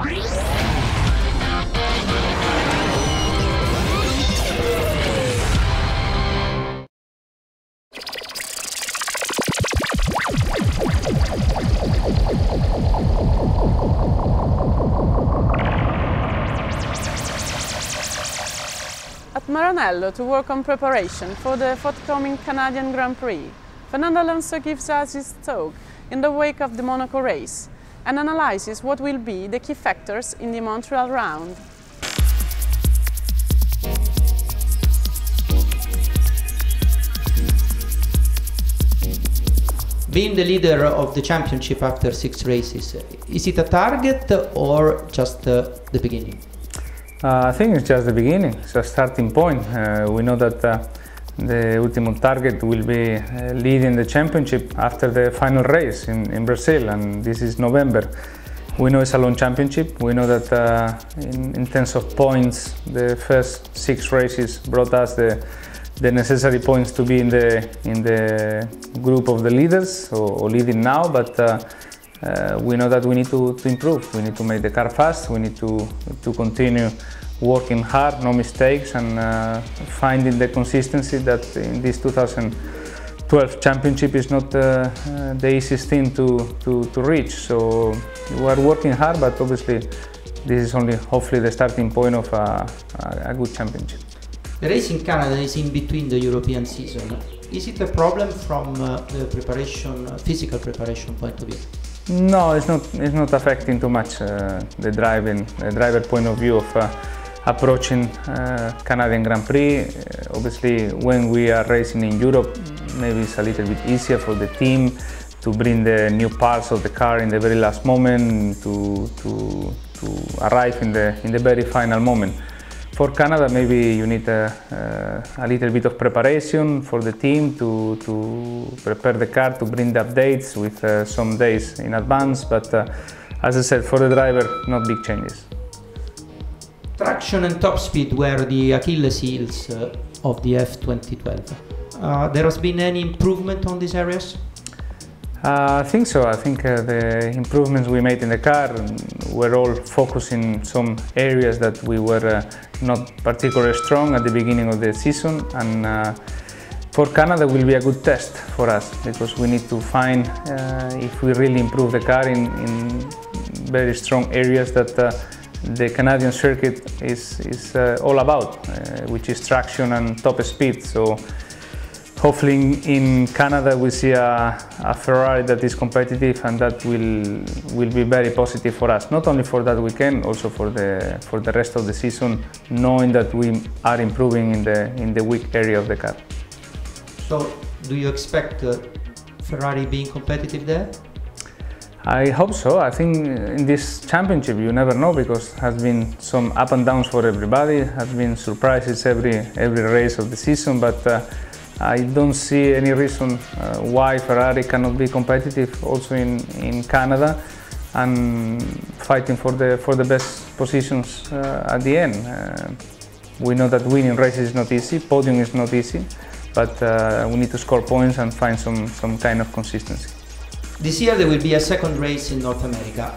At Maranello to work on preparation for the forthcoming Canadian Grand Prix, Fernando Alonso gives us his talk in the wake of the Monaco race and analyzes what will be the key factors in the Montreal round. Being the leader of the championship after 6 races, is it a target or just the beginning? I think it's just the beginning, it's a starting point. We know that the ultimate target will be leading the championship after the final race in Brazil, and this is November. We know it's a long championship. We know that in terms of points, the first 6 races brought us the necessary points to be in the group of the leaders or leading now, but we know that we need to improve. We need to make the car fast. We need to continue working hard, no mistakes, and finding the consistency that in this 2012 championship is not the easiest thing to reach. So we are working hard, but obviously this is only hopefully the starting point of a good championship. The race in Canada is in between the European season. Is it a problem from the physical preparation point of view? No, it's not affecting too much the driver point of view of approaching Canadian Grand Prix. Obviously, when we are racing in Europe, maybe it's a little bit easier for the team to bring the new parts of the car in the very last moment to arrive in the very final moment. For Canada, maybe you need a little bit of preparation for the team to prepare the car, to bring the updates with some days in advance, but as I said, for the driver, not big changes. Traction and top speed were the Achilles heels of the F2012. There has been any improvement on these areas? I think so. I think the improvements we made in the car were all focusing some areas that we were not particularly strong at the beginning of the season, and for Canada will be a good test for us because we need to find if we really improve the car in very strong areas that the Canadian circuit is all about, which is traction and top speed. So hopefully in Canada we see a Ferrari that is competitive, and that will be very positive for us, not only for that weekend, also for the rest of the season, knowing that we are improving in the weak area of the car. So do you expect Ferrari being competitive there? I hope so. I think in this championship you never know, because has been some up and downs for everybody, has been surprises every race of the season, but I don't see any reason why Ferrari cannot be competitive also in Canada and fighting for the best positions at the end. We know that winning races is not easy, podium is not easy, but we need to score points and find some kind of consistency. This year there will be a second race in North America.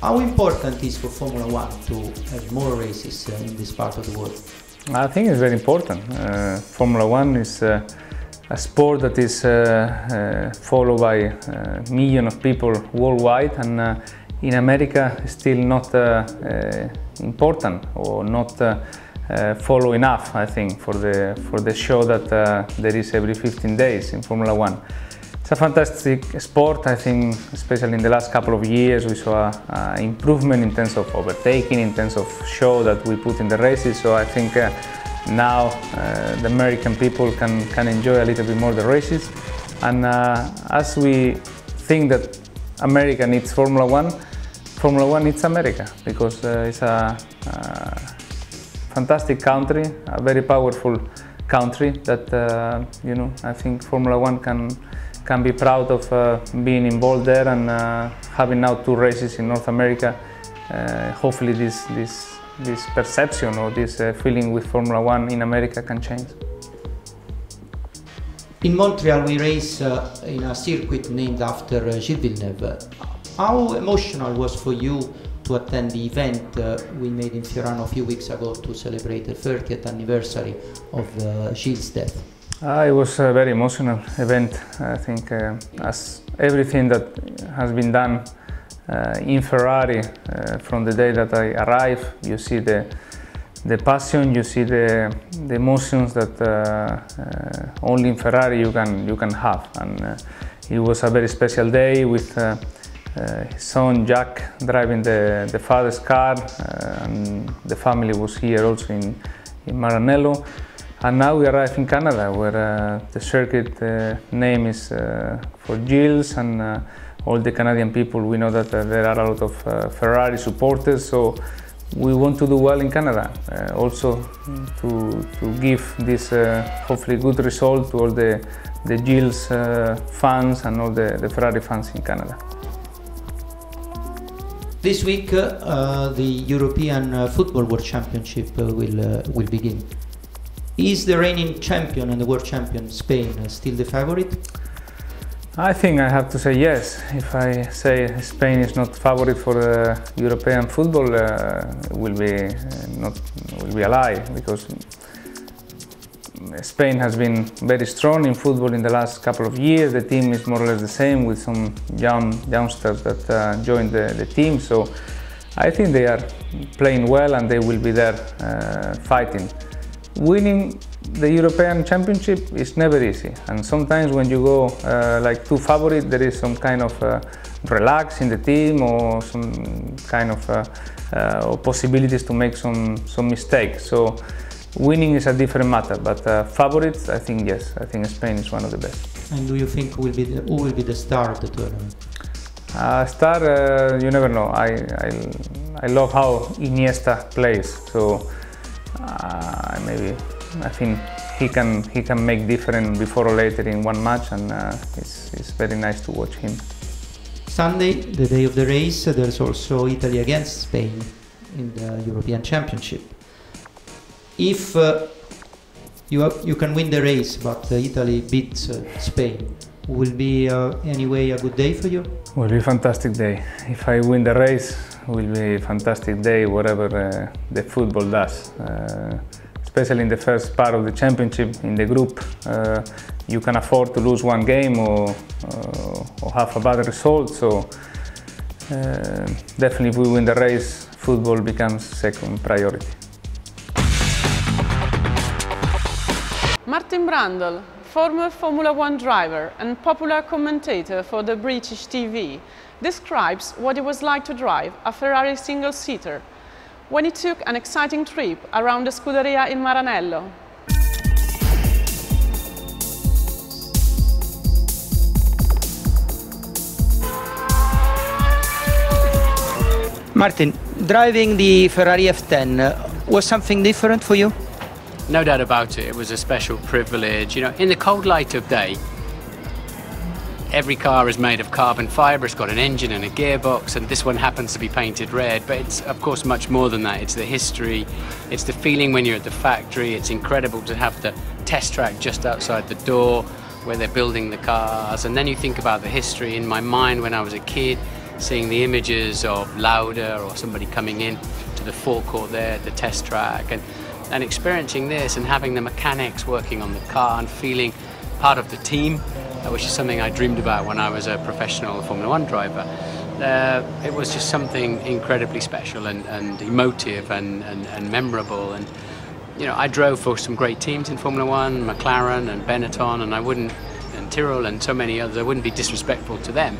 How important is for Formula One to have more races in this part of the world? I think it's very important. Formula One is a sport that is followed by millions of people worldwide, and in America it's still not important or not follow enough, I think, for the show that there is every 15 days in Formula One. It's a fantastic sport. I think, especially in the last couple of years, we saw an improvement in terms of overtaking, in terms of show that we put in the races. So I think now the American people can enjoy a little bit more the races. And as we think that America needs Formula One needs America, because it's a fantastic country, a very powerful country that I think Formula One can be proud of being involved there, and having now 2 races in North America. Hopefully this perception or this feeling with Formula One in America can change. In Montreal we race in a circuit named after Gilles Villeneuve. How emotional was for you to attend the event we made in Fiorano a few weeks ago to celebrate the 30th anniversary of Gilles' death. It was a very emotional event. I think as everything that has been done in Ferrari from the day that I arrived, you see the passion, you see the emotions that only in Ferrari you can have. And it was a very special day with his son Jack driving the father's car, and the family was here also in Maranello. And now we arrive in Canada, where the circuit name is for Gilles, and all the Canadian people, we know that there are a lot of Ferrari supporters, so we want to do well in Canada, also to give this hopefully good result to all the Gilles fans and all the Ferrari fans in Canada. This week the European Football World Championship will begin. Is the reigning champion and the world champion Spain still the favorite? I think I have to say yes. If I say Spain is not favorite for European football, will be a lie, because Spain has been very strong in football in the last couple of years. The team is more or less the same, with some youngsters that joined the team. So I think they are playing well, and they will be there fighting. Winning the European Championship is never easy, and sometimes when you go like two favorites, there is some kind of relax in the team, or some kind of possibilities to make some mistakes. So winning is a different matter, but favorites, I think yes, I think Spain is one of the best. And do you think who will be the star of the tournament? Star, you never know. I love how Iniesta plays, so maybe I think he can make difference before or later in one match, and it's very nice to watch him. Sunday, the day of the race, there's also Italy against Spain in the European Championship. If you can win the race, but Italy beats Spain, will be anyway a good day for you? Will be a fantastic day. If I win the race, will be a fantastic day, whatever the football does. Especially in the first part of the championship, in the group, you can afford to lose one game or have a bad result. So definitely, if we win the race, football becomes second priority. Martin Brundle, former Formula One driver and popular commentator for the British TV, describes what it was like to drive a Ferrari single-seater when he took an exciting trip around the Scuderia in Maranello. Martin, driving the Ferrari F10 was something different for you? No doubt about it. It was a special privilege. You know, in the cold light of day, every car is made of carbon fibre, it's got an engine and a gearbox, and this one happens to be painted red, but it's of course much more than that. It's the history, it's the feeling when you're at the factory. It's incredible to have the test track just outside the door where they're building the cars, and then you think about the history. In my mind when I was a kid, seeing the images of Lauda or somebody coming in to the forecourt there, the test track, and experiencing this and having the mechanics working on the car and feeling part of the team, which is something I dreamed about when I was a professional Formula One driver. It was just something incredibly special and emotive and memorable. And you know, I drove for some great teams in Formula One, McLaren and Benetton, and Tyrrell and so many others. I wouldn't be disrespectful to them,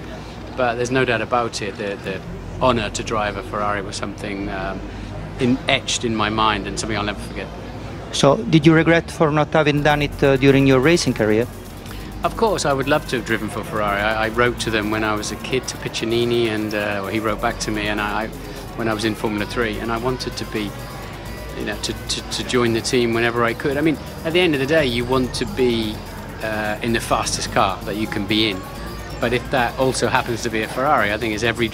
but there's no doubt about it. The honour to drive a Ferrari was something etched in my mind, and something I'll never forget. So, did you regret for not having done it during your racing career? Of course, I would love to have driven for Ferrari. I wrote to them when I was a kid, to Piccinini, and he wrote back to me, and when I was in Formula 3, and I wanted to be, you know, to join the team whenever I could. I mean, at the end of the day, you want to be in the fastest car that you can be in. But if that also happens to be a Ferrari, I think it's every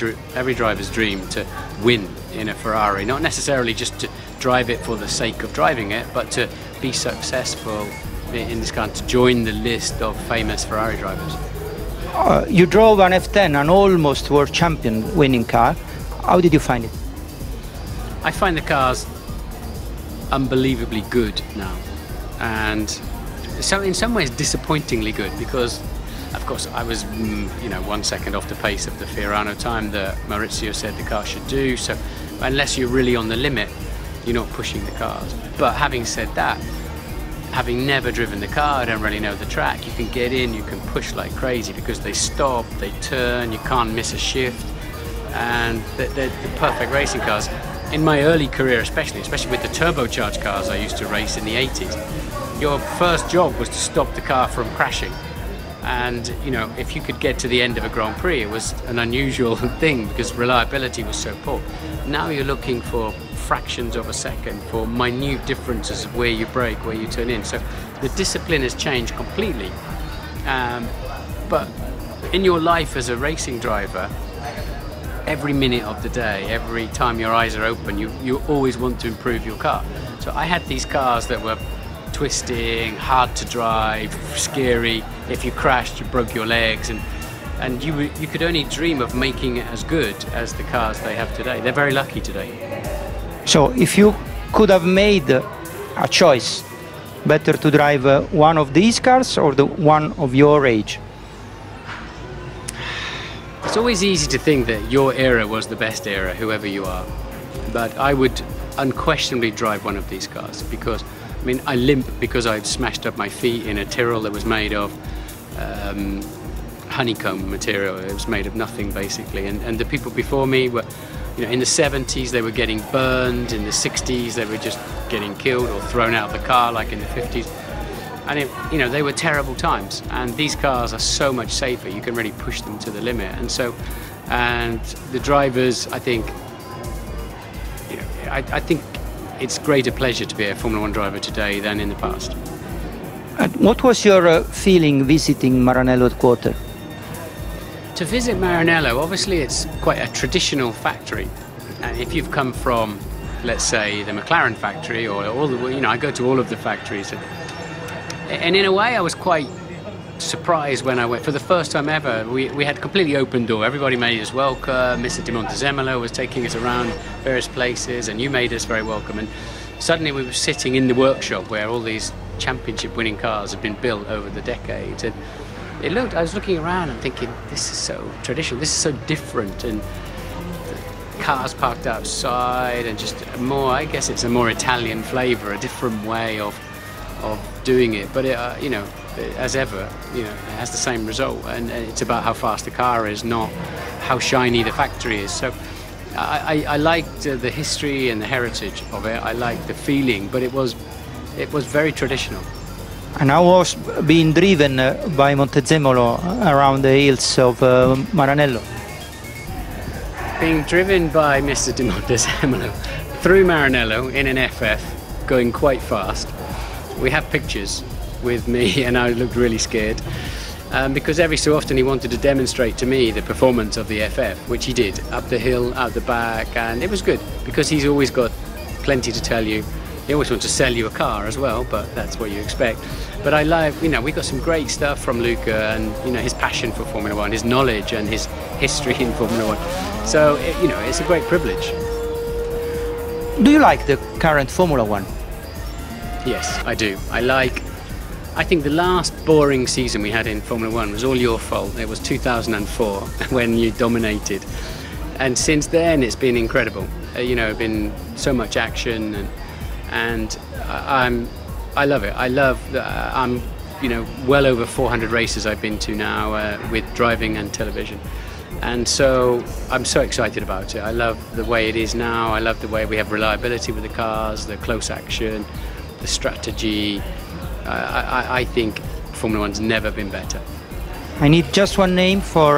driver's dream to win in a Ferrari. Not necessarily just to drive it for the sake of driving it, but to be successful in this car, to join the list of famous Ferrari drivers. You drove an F10, an almost world champion winning car. How did you find it? I find the cars unbelievably good now, and so in some ways disappointingly good, because of course I was 1 second off the pace of the Fiorano time that Maurizio said the car should do, so unless you're really on the limit, you're not pushing the cars. But having said that, having never driven the car, I don't really know the track, you can get in, you can push like crazy because they stop, they turn, you can't miss a shift, and they're the perfect racing cars. In my early career especially with the turbocharged cars I used to race in the 80s, your first job was to stop the car from crashing. And if you could get to the end of a Grand Prix, it was an unusual thing because reliability was so poor. Now you're looking for fractions of a second, for minute differences of where you brake, where you turn in. So the discipline has changed completely. But in your life as a racing driver, every minute of the day, every time your eyes are open, you always want to improve your car. So I had these cars that were twisting, hard to drive, scary. If you crashed, you broke your legs, and you could only dream of making it as good as the cars they have today. They're very lucky today. So if you could have made a choice, better to drive one of these cars or the one of your age? It's always easy to think that your era was the best era, whoever you are. But I would unquestionably drive one of these cars because, I limp because I've smashed up my feet in a Tyrrell that was made of honeycomb material. It was made of nothing basically. And the people before me were, in the 70s they were getting burned, in the 60s they were just getting killed or thrown out of the car like in the 50s. And they were terrible times, and these cars are so much safer. You can really push them to the limit, and the drivers, I think it's greater pleasure to be a Formula One driver today than in the past. And what was your feeling visiting Maranello headquarters? To visit Maranello, obviously it's quite a traditional factory, and if you've come from, let's say, the McLaren factory or all the, I go to all of the factories. And in a way, I was quite surprised when I went. For the first time ever, we had completely open door. Everybody made us welcome. Mr. Di Montezemolo was taking us around various places, and you made us very welcome. And suddenly we were sitting in the workshop where all these championship-winning cars had been built over the decades. And I was looking around and thinking, this is so traditional, this is so different. And the cars parked outside, and just I guess it's a more Italian flavour, a different way of doing it, but as ever, it has the same result, and it's about how fast the car is, not how shiny the factory is. So I liked the history and the heritage of it. I liked the feeling, but it was very traditional. And I was being driven by Montezemolo around the hills of Maranello. Being driven by Mr. Di Montezemolo through Maranello in an FF, going quite fast. We have pictures with me, and I looked really scared because every so often he wanted to demonstrate to me the performance of the FF, which he did, up the hill, out the back, and it was good because he's always got plenty to tell you. He always wants to sell you a car as well, but that's what you expect. But I love, we got some great stuff from Luca, and his passion for Formula One, his knowledge and his history in Formula One. So it's a great privilege. Do you like the current Formula One? Yes, I do. I think the last boring season we had in Formula One was all your fault. It was 2004 when you dominated. And since then it's been incredible. Been so much action, and I love it. I love I'm well over 400 races I've been to now with driving and television. And so I'm so excited about it. I love the way it is now. I love the way we have reliability with the cars, the close action, the strategy. I think Formula One's never been better. I need just one name for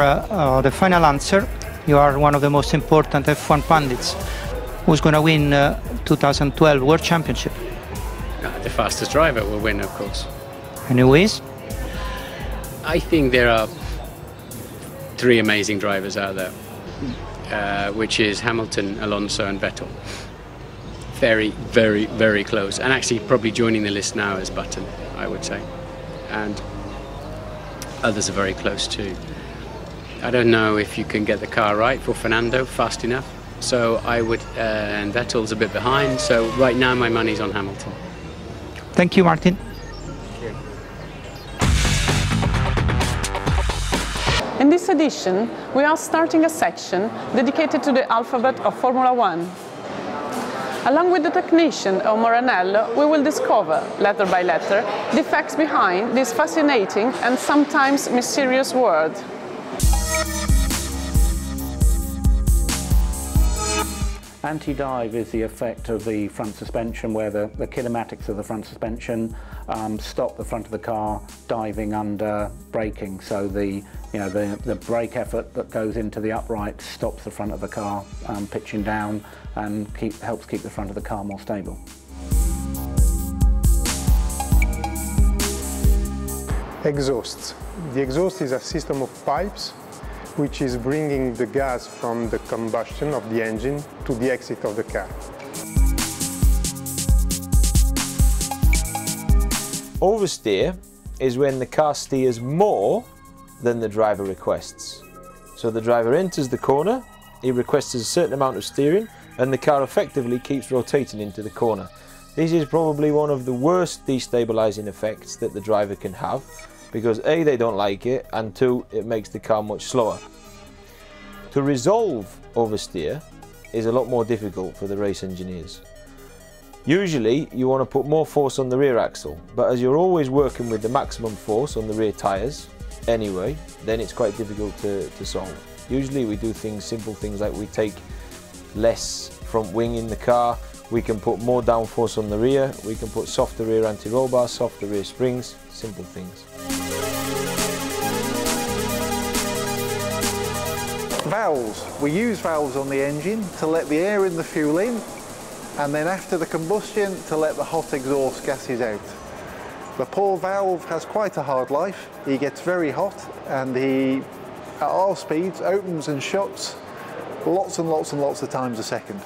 the final answer. You are one of the most important F1 pundits. Who's going to win 2012 World Championship? The fastest driver will win, of course. And who is? I think there are three amazing drivers out there, which is Hamilton, Alonso and Vettel. Very, very, very close, and actually probably joining the list now is Button, I would say, and others are very close too. I don't know if you can get the car right for Fernando fast enough, So I would, and Vettel's a bit behind, so right now my money's on Hamilton. Thank you, Martin. In this edition, we are starting a section dedicated to the alphabet of Formula One. Along with the technician Moranello, we will discover, letter by letter, the facts behind this fascinating and sometimes mysterious world. Anti-dive is the effect of the front suspension, where the kinematics of the front suspension stop the front of the car diving under braking. So the brake effort that goes into the upright stops the front of the car pitching down and helps keep the front of the car more stable. Exhaust. The exhaust is a system of pipes which is bringing the gas from the combustion of the engine to the exit of the car. Oversteer is when the car steers more than the driver requests. So the driver enters the corner, he requests a certain amount of steering, and the car effectively keeps rotating into the corner. This is probably one of the worst destabilizing effects that the driver can have, because A, they don't like it, and 2, it makes the car much slower. To resolve oversteer is a lot more difficult for the race engineers. Usually you want to put more force on the rear axle, but as you're always working with the maximum force on the rear tyres anyway, then it's quite difficult to solve. Usually we do simple things like we take less front wing in the car, we can put more downforce on the rear, we can put softer rear anti-roll bars, softer rear springs, simple things. Valves. We use valves on the engine to let the air in the fuel in, and then after the combustion to let the hot exhaust gases out. The poor valve has quite a hard life. He gets very hot and he, at our speeds, opens and shuts lots and lots and lots of times a second.